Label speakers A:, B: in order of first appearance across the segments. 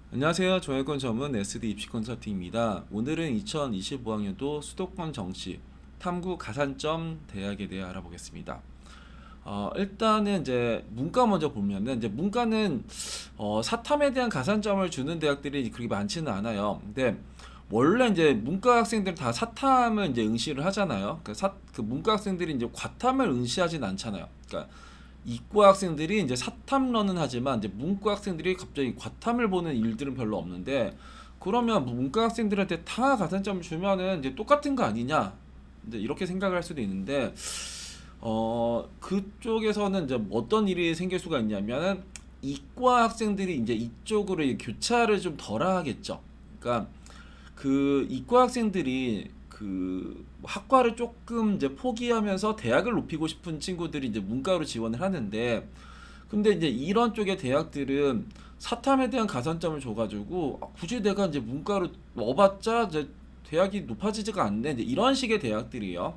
A: 안녕하세요. 정외권 전문 SD 입시 컨설팅입니다. 오늘은 2025학년도 수도권 정시 탐구 가산점 대학에 대해 알아보겠습니다. 일단은 이제 문과 먼저 보면은 이제 문과는 사탐에 대한 가산점을 주는 대학들이 그렇게 많지는 않아요. 근데 원래 이제 문과 학생들은 다 사탐을 이제 응시를 하잖아요. 그 문과 학생들이 이제 과탐을 응시하진 않잖아요. 그러니까 이과 학생들이 이제 사탐러는 하지만 이제 문과 학생들이 갑자기 과탐을 보는 일들은 별로 없는데, 그러면 문과 학생들한테 다 가산점을 주면은 이제 똑같은 거 아니냐, 이제 이렇게 생각을 할 수도 있는데, 그쪽에서는 이제 어떤 일이 생길 수가 있냐면은 이과 학생들이 이제 이쪽으로 교차를 좀 덜 하겠죠. 그러니까 그 이과 학생들이 그 학과를 조금 이제 포기하면서 대학을 높이고 싶은 친구들이 이제 문과로 지원을 하는데, 근데 이제 이런 쪽의 대학들은 사탐에 대한 가산점을 줘가지고 굳이 내가 이제 문과로 넣어봤자 이제 대학이 높아지지가 않네, 이제 이런 식의 대학들이에요.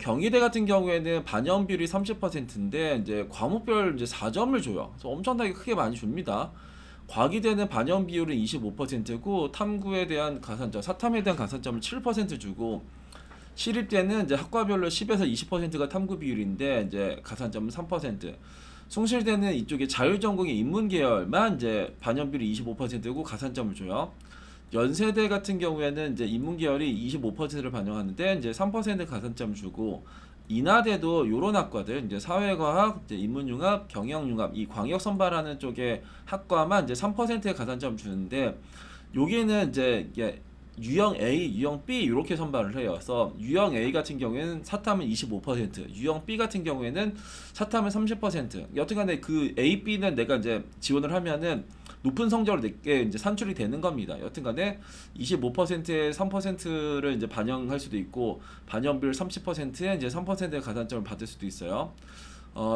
A: 경희대 같은 경우에는 반영 비율이 30%인데 이제 과목별 이제 4점을 줘요. 그래서 엄청나게 크게 많이 줍니다. 과기대는 반영 비율은 25%고 탐구에 대한 가산점, 사탐에 대한 가산점을 7% 주고, 시립대는 이제 학과별로 10에서 20%가 탐구 비율인데 이제 가산점은 3%. 숭실대는 이쪽에 자율전공의 인문계열만 이제 반영 비율이 25%고 가산점을 줘요. 연세대 같은 경우에는 이제 인문계열이 25%를 반영하는데 이제 3% 가산점 주고, 인하대도 요런 학과들 이제 사회과학, 이제 인문융합, 경영융합 이 광역 선발하는 쪽에 학과만 이제 3%의 가산점 주는데, 여기는 이제 이게 유형 A, 유형 B 이렇게 선발을 해요. 그래서 유형 A 같은 경우에는 사탐은 25%, 유형 B 같은 경우에는 사탐은 30%. 여튼간에 그 A, B는 내가 이제 지원을 하면은 높은 성적을 내게 이제 산출이 되는 겁니다. 여튼간에 25%에 3%를 이제 반영할 수도 있고, 반영비율 30%에 이제 3%의 가산점을 받을 수도 있어요.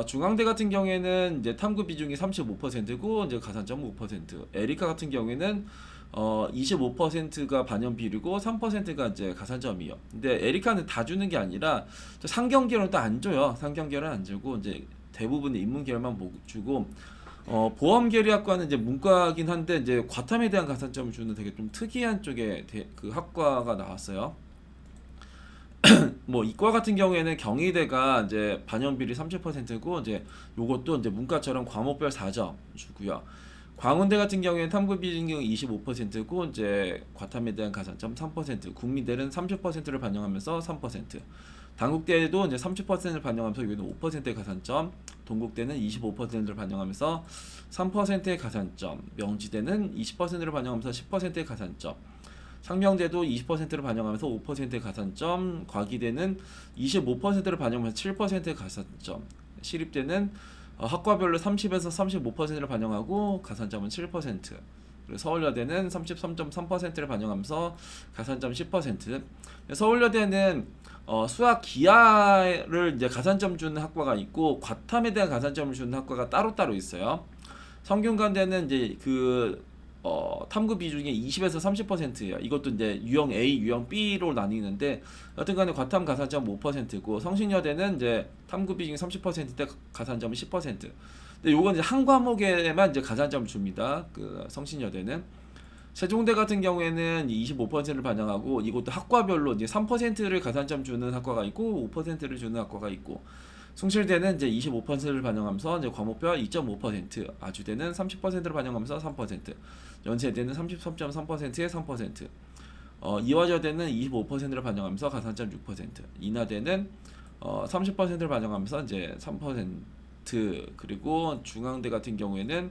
A: 중앙대 같은 경우에는 이제 탐구 비중이 35%고 이제 가산점은 5%. 에리카 같은 경우에는 25%가 반영 비율이고 3%가 이제 가산점이요. 근데 에리카는 다 주는 게 아니라 상경계열은 또 안 줘요. 상경계열은 안 주고 이제 대부분 인문계열만 주고, 보험계리학과는 이제 문과긴 한데 이제 과탐에 대한 가산점을 주는 되게 좀 특이한 쪽의 그 학과가 나왔어요. 뭐 이과 같은 경우에는 경희대가 이제 반영비율이 30%고 이제 요것도 이제 문과처럼 과목별 4점 주고요. 광운대 같은 경우에는 탐구 비중이 25%고 이제 과탐에 대한 가산점 3%, 국민대는 30%를 반영하면서 3%, 단국대도 이제 30%를 반영하면서 여기는 5%의 가산점, 동국대는 25%를 반영하면서 3%의 가산점, 명지대는 20%를 반영하면서 10%의 가산점, 상명대도 20%를 반영하면서 5%의 가산점, 과기대는 25%를 반영하면서 7%의 가산점, 시립대는 학과별로 30에서 35%를 반영하고 가산점은 7%, 그리고 서울여대는 33.3%를 반영하면서 가산점 10%. 서울여대는 수학 기하를 이제 가산점 주는 학과가 있고 과탐에 대한 가산점을 주는 학과가 따로따로 있어요. 성균관대는 이제 그 탐구 비중이 20에서 30%예요. 이것도 이제 유형 A, 유형 B로 나뉘는데 여튼간에 과탐 가산점 5%고, 성신여대는 이제 탐구 비중이 30%인데 가산점은 10%. 근데 요건 이제 한 과목에만 이제 가산점을 줍니다. 그 성신여대는. 세종대 같은 경우에는 25%를 반영하고 이것도 학과별로 이제 3%를 가산점 주는 학과가 있고 5%를 주는 학과가 있고, 숭실대는 이제 25%를 반영하면서 이제 과목별 2.5%, 아주대는 30%를 반영하면서 3%, 연세대는 33.3%에 3%, 이화여대는 25%를 반영하면서 가산점 6%, 인하대는 30%를 반영하면서 이제 3%, 그리고 중앙대 같은 경우에는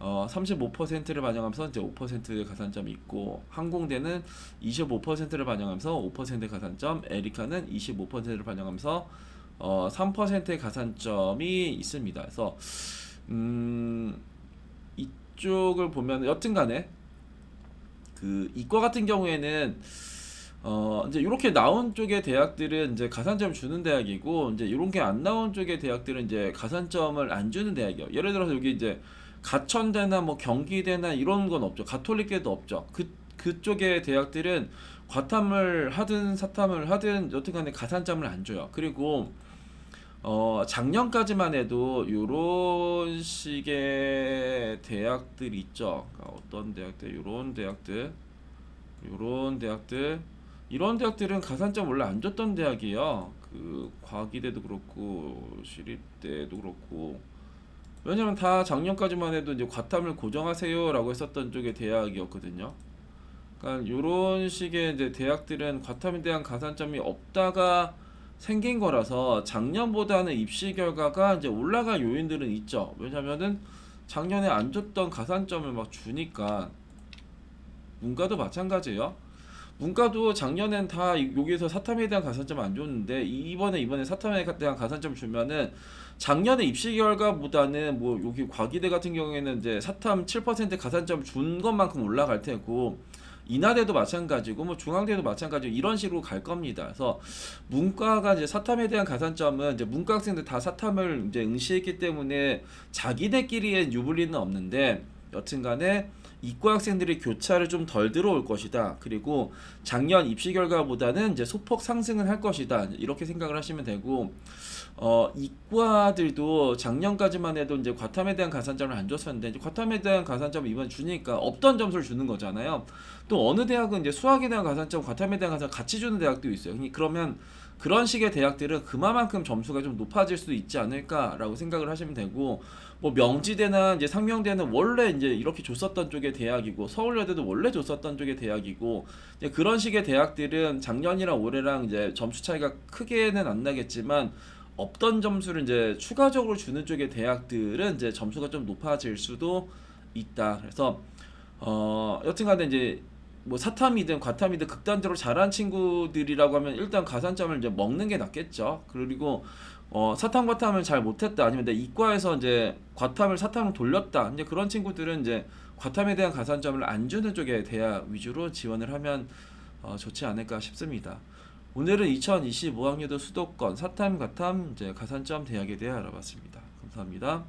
A: 35%를 반영하면서 이제 5%의 가산점이 있고, 항공대는 25%를 반영하면서 5%의 가산점, 에리카는 25%를 반영하면서 3%의 가산점이 있습니다. 그래서 이쪽을 보면 여튼간에 그 이과 같은 경우에는 이제 이렇게 나온 쪽의 대학들은 이제 가산점 주는 대학이고, 이제 이런 게 안 나온 쪽의 대학들은 이제 가산점을 안 주는 대학이요. 예를 들어서 여기 이제 가천대나 뭐 경기대나 이런 건 없죠. 가톨릭대도 없죠. 그쪽의 대학들은 과탐을 하든 사탐을 하든 여튼간에 가산점을 안 줘요. 그리고 작년까지만 해도 요런 식의 대학들 있죠. 그러니까 어떤 대학들, 요런 대학들, 이런 대학들은 가산점 원래 안 줬던 대학이에요. 그 과기대도 그렇고 시립대도 그렇고. 왜냐면 다 작년까지만 해도 이제 과탐을 고정하세요라고 했었던 쪽의 대학이었거든요. 그러니까 요런 식의 이제 대학들은 과탐에 대한 가산점이 없다가 생긴 거라서 작년보다는 입시 결과가 이제 올라갈 요인들은 있죠. 왜냐면은 작년에 안 줬던 가산점을 막 주니까. 문과도 마찬가지예요. 문과도 작년엔 다 여기서 사탐에 대한 가산점 안 줬는데 이번에 사탐에 대한 가산점 주면은 작년에 입시 결과보다는 뭐 여기 과기대 같은 경우에는 이제 사탐 7% 가산점 준 것만큼 올라갈 테고, 인하대도 마찬가지고 뭐 중앙대도 마찬가지고 이런 식으로 갈 겁니다. 그래서 문과가 이제 사탐에 대한 가산점은 이제 문과 학생들 다 사탐을 이제 응시했기 때문에 자기네끼리의 유불리는 없는데, 여튼간에 이과 학생들이 교차를 좀 덜 들어올 것이다. 그리고 작년 입시 결과보다는 이제 소폭 상승을 할 것이다. 이렇게 생각을 하시면 되고, 이과들도 작년까지만 해도 이제 과탐에 대한 가산점을 안 줬었는데, 이제 과탐에 대한 가산점을 이번 주니까 없던 점수를 주는 거잖아요. 또 어느 대학은 이제 수학에 대한 가산점, 과탐에 대한 가산점 같이 주는 대학도 있어요. 그러면 그런 식의 대학들은 그만큼 점수가 좀 높아질 수 있지 않을까라고 생각을 하시면 되고, 뭐 명지대나 이제 상명대는 원래 이제 이렇게 줬었던 쪽의 대학이고, 서울여대도 원래 줬었던 쪽의 대학이고, 이제 그런 식의 대학들은 작년이랑 올해랑 이제 점수 차이가 크게는 안 나겠지만 없던 점수를 이제 추가적으로 주는 쪽의 대학들은 이제 점수가 좀 높아질 수도 있다. 그래서 여튼간에 이제 뭐 사탐이든 과탐이든 극단적으로 잘한 친구들이라고 하면 일단 가산점을 이제 먹는 게 낫겠죠. 그리고 사탐 과탐을 잘 못했다, 아니면 내 이과에서 이제 과탐을 사탐으로 돌렸다, 이제 그런 친구들은 이제 과탐에 대한 가산점을 안 주는 쪽의 대학 위주로 지원을 하면 좋지 않을까 싶습니다. 오늘은 2025학년도 수도권 사탐 과탐 이제 가산점 대학에 대해 알아봤습니다. 감사합니다.